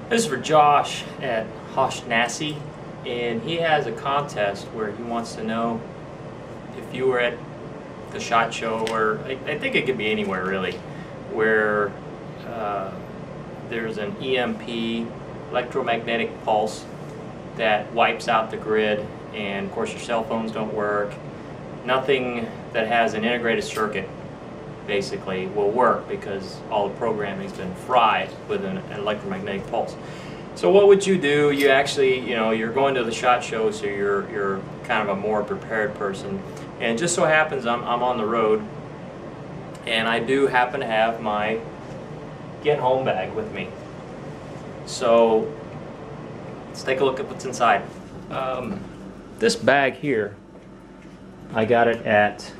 This is for Josh at Hoshnasi, and he has a contest where he wants to know if you were at the SHOT Show, or I think it could be anywhere really, where there's an EMP, electromagnetic pulse, that wipes out the grid, and of course your cell phones don't work. Nothing that has an integrated circuit basically will work because all the programming's been fried with an electromagnetic pulse. So what would you do? You actually, you're going to the SHOT Show, so you're kind of a more prepared person. And just so happens I'm on the road, and I do happen to have my get home bag with me. So let's take a look at what's inside. This bag here, I got it at,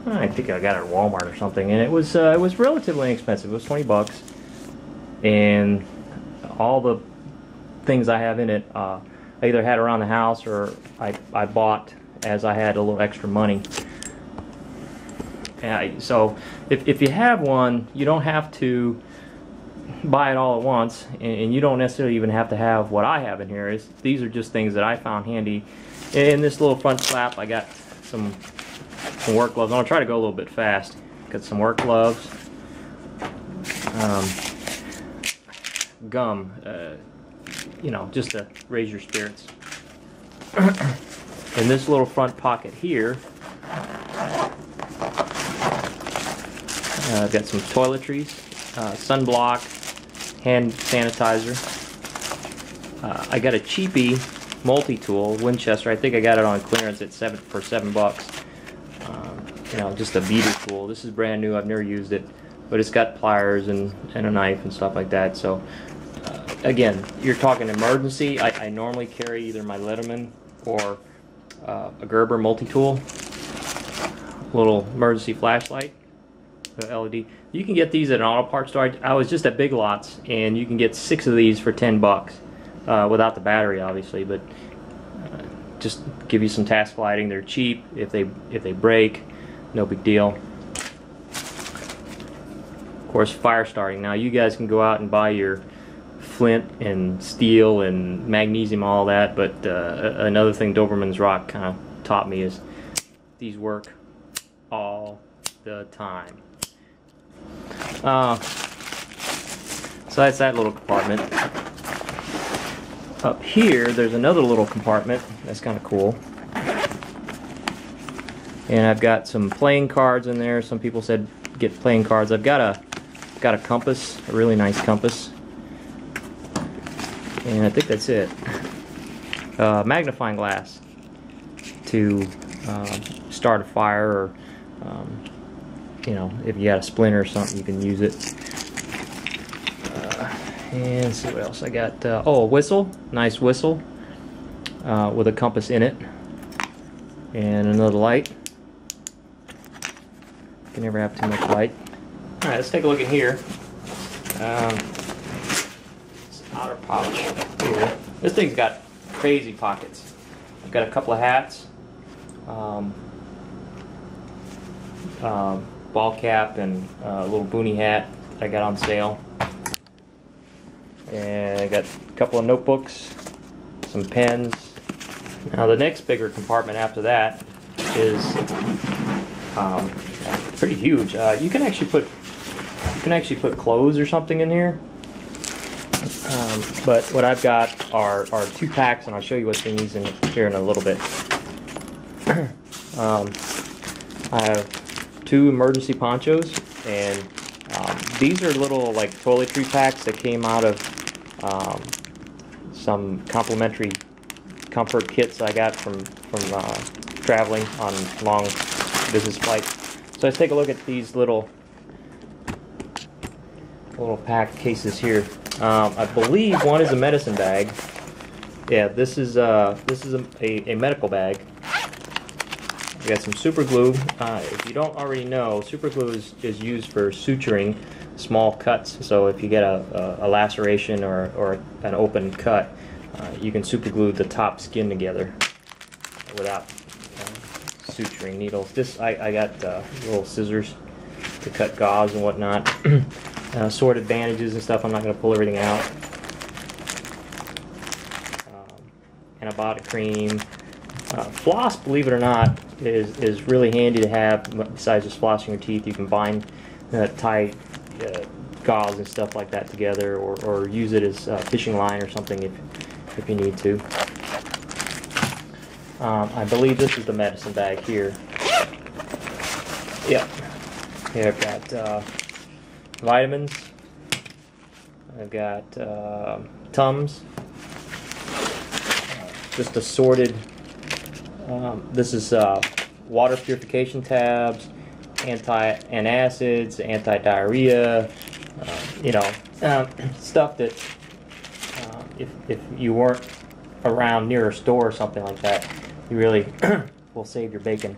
I think I got it at Walmart or something, and it was relatively inexpensive. It was 20 bucks, and all the things I have in it, I either had around the house or I bought as I had a little extra money. So if you have one, you don't have to buy it all at once, and you don't necessarily even have to have what I have in here. These are just things that I found handy. In this little front flap, I got some work gloves. I'm gonna try to go a little bit fast. Got some work gloves, gum, just to raise your spirits. In this little front pocket here, I've got some toiletries, sunblock, hand sanitizer. I got a cheapy multi-tool Winchester. I think I got it on clearance at for $7. Just a beater tool. This is brand new. I've never used it, but it's got pliers and a knife and stuff like that. So again, you're talking emergency. I normally carry either my Letterman or a Gerber multi-tool, little emergency flashlight, LED. You can get these at an auto parts store. I was just at Big Lots, and you can get 6 of these for 10 bucks without the battery, obviously. But just give you some task lighting. They're cheap. If they break, no big deal. Of course, fire starting. Now you guys can go out and buy your flint and steel and magnesium, all that. But another thing Doberman's Rock kind of taught me is these work all the time. So that's that little compartment. Up here, there's another little compartment that's kind of cool, and I've got some playing cards in there. Some people said get playing cards. I've got a compass, a really nice compass, and I think that's it. Magnifying glass to start a fire, or if you got a splinter or something, you can use it. And let's see what else I got. Oh, a whistle, nice whistle with a compass in it, and another light. You can never have too much light. All right, let's take a look at here. It's Otterpop here. This thing's got crazy pockets. I've got a couple of hats, ball cap, and a little boonie hat I got on sale. And I got a couple of notebooks, some pens. Now the next bigger compartment after that is pretty huge. You can actually put clothes or something in here. But what I've got are 2 packs, and I'll show you what's in these here in a little bit. I have 2 emergency ponchos, and these are little like toiletry packs that came out of some complimentary comfort kits I got from traveling on long business flights. So let's take a look at these little pack cases here. I believe one is a medicine bag. Yeah, this is a medical bag. We got some super glue. If you don't already know, super glue is used for suturing small cuts. So if you get a laceration or an open cut, you can super glue the top skin together without suturing needles. I got little scissors to cut gauze and whatnot. Assorted bandages and stuff. I'm not going to pull everything out. antibiotic cream. Floss, believe it or not, is really handy to have. Besides just flossing your teeth, you can bind, tie gauze and stuff like that together, or use it as fishing line or something if you need to. I believe this is the medicine bag here. Yep. Here I've got vitamins. I've got Tums. Just assorted. This is water purification tabs, antacids, anti-diarrhea. You know, stuff that if you weren't around near a store or something like that, you really will save your bacon.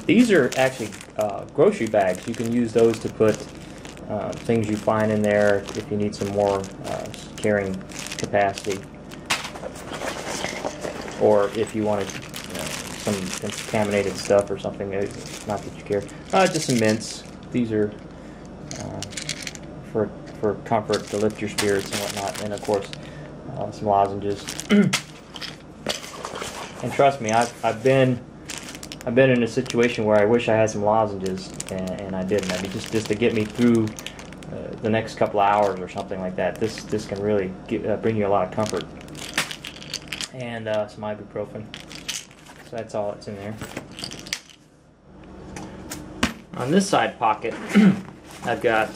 These are actually grocery bags. You can use those to put things you find in there if you need some more carrying capacity, or if you wanted some contaminated stuff or something. Not that you care. Just some mints. These are for comfort, to lift your spirits and whatnot, and of course some lozenges. And trust me, I've been in a situation where I wish I had some lozenges and I didn't. I mean, just to get me through the next couple of hours or something like that. This can really bring you a lot of comfort. And some ibuprofen. So that's all that's in there. On this side pocket, I've got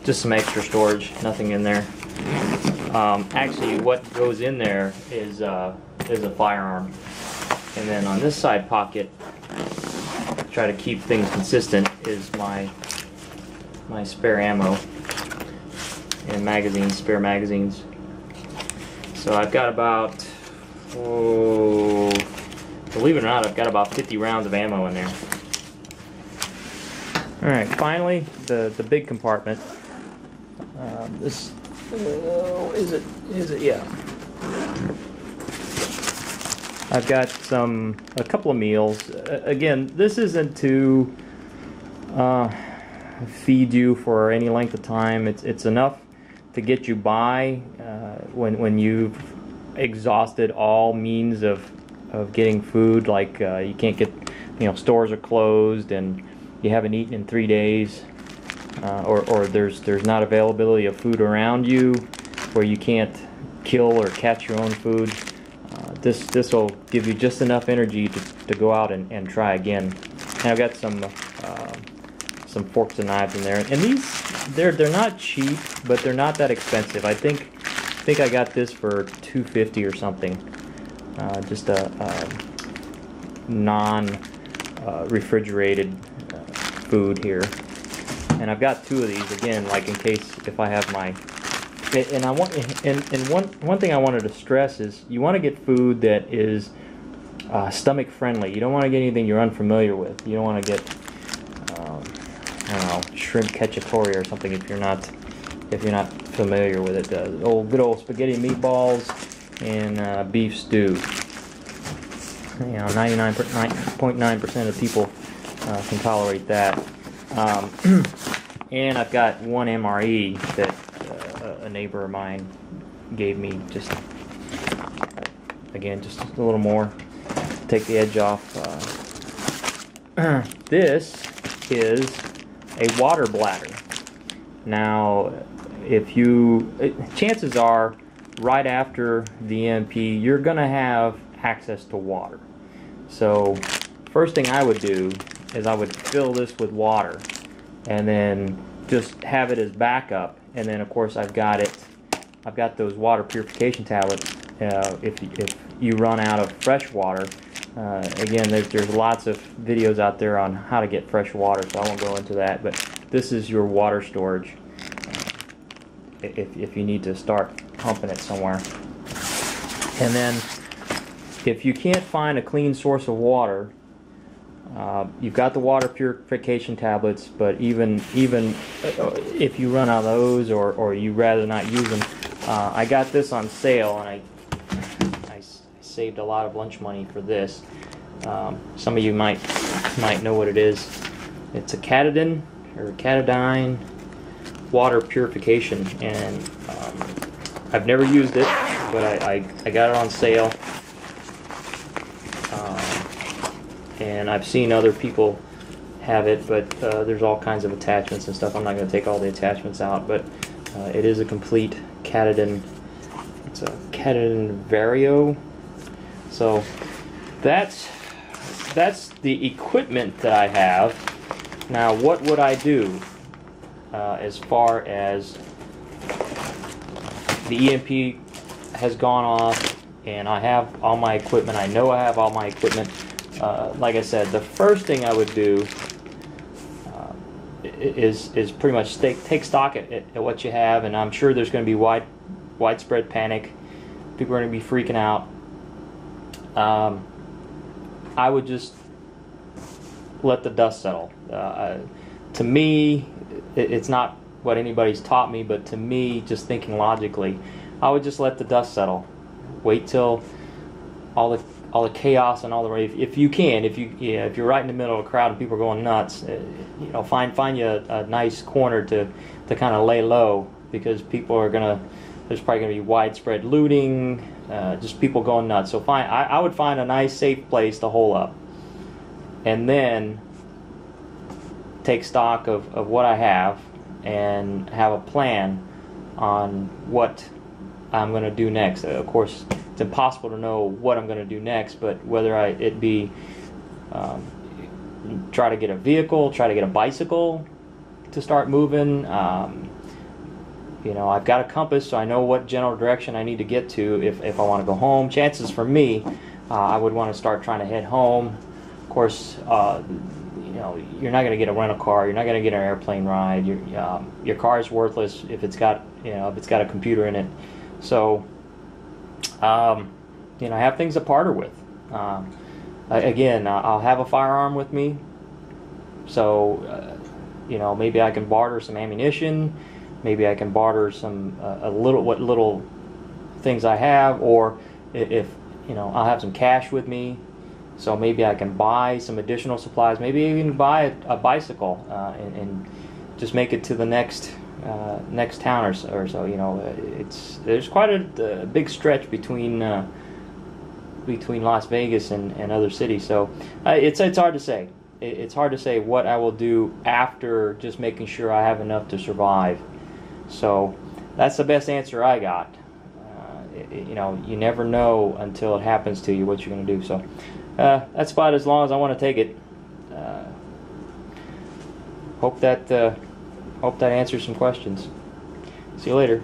just some extra storage. Nothing in there. Actually, what goes in there is a firearm. And then on this side pocket, try to keep things consistent, is my spare ammo and magazines, spare magazines. So I've got about, believe it or not, I've got about 50 rounds of ammo in there. Alright, finally, the big compartment. This, is it, yeah. I've got a couple of meals. Again, this isn't to feed you for any length of time. It's enough to get you by when you've exhausted all means of getting food. Like you can't get, stores are closed and you haven't eaten in 3 days, or there's not availability of food around you, where you can't kill or catch your own food. This will give you just enough energy to go out and try again. And I've got some forks and knives in there, and these they're not cheap, but they're not that expensive. I think I got this for $2.50 or something. Just a non-refrigerated food here, and I've got 2 of these again, like in case if I have my. And one thing I wanted to stress is you want to get food that is stomach friendly. You don't want to get anything you're unfamiliar with. You don't want to get I don't know, shrimp cacciatore or something if you're not familiar with it. Good old spaghetti and meatballs and beef stew. 99.9% of people can tolerate that. And I've got one MRE that a neighbor of mine gave me, just a little more to take the edge off. This is a water bladder. Now, chances are right after the EMP you're gonna have access to water. So first thing I would do is I would fill this with water and then just have it as backup. And then of course I've got those water purification tablets. If you run out of fresh water, again, there's lots of videos out there on how to get fresh water, so I won't go into that. But this is your water storage if you need to start pumping it somewhere. And then if you can't find a clean source of water, you've got the water purification tablets, but even if you run out of those, or you rather not use them, I got this on sale, and I saved a lot of lunch money for this. Some of you might know what it is. It's a Catadin or Catadine. water purification, and I've never used it, but I got it on sale, and I've seen other people have it, but there's all kinds of attachments and stuff. I'm not going to take all the attachments out, but it is a complete Katadyn. It's a Katadyn Vario. So that's the equipment that I have. Now, what would I do as far as the EMP has gone off and I have all my equipment? I know I have all my equipment. Like I said, the first thing I would do is pretty much take stock at what you have, and I'm sure there's going to be widespread panic. People are going to be freaking out. I would just let the dust settle. To me, it's not what anybody's taught me, but to me, just thinking logically, I would just let the dust settle. Wait till all the chaos and all the, if you can, if you're right in the middle of a crowd and people are going nuts, you know, find you a nice corner to kind of lay low, because people are there's probably gonna be widespread looting, just people going nuts. So I would find a nice safe place to hole up, and then take stock of what I have and have a plan on what I'm going to do next. Of course, it's impossible to know what I'm going to do next, but whether it be try to get a vehicle, try to get a bicycle to start moving. You know, I've got a compass, so I know what general direction I need to get to if I want to go home. Chances for me, I would want to start trying to head home. Of course, you know, you're not going to get a rental car. You're not going to get an airplane ride. Your car is worthless if it's got a computer in it. So, you know, have things to barter with. Again, I'll have a firearm with me. So, you know, maybe I can barter some ammunition. Maybe I can barter some what little things I have, or if you know, I'll have some cash with me. So maybe I can buy some additional supplies. Maybe even buy a bicycle and just make it to the next town or so. You know, there's quite a big stretch between Las Vegas and other cities. So it's hard to say. It's hard to say what I will do after just making sure I have enough to survive. So that's the best answer I got. You know, you never know until it happens to you what you're going to do. So. That's about as long as I want to take it. Hope that answers some questions. See you later.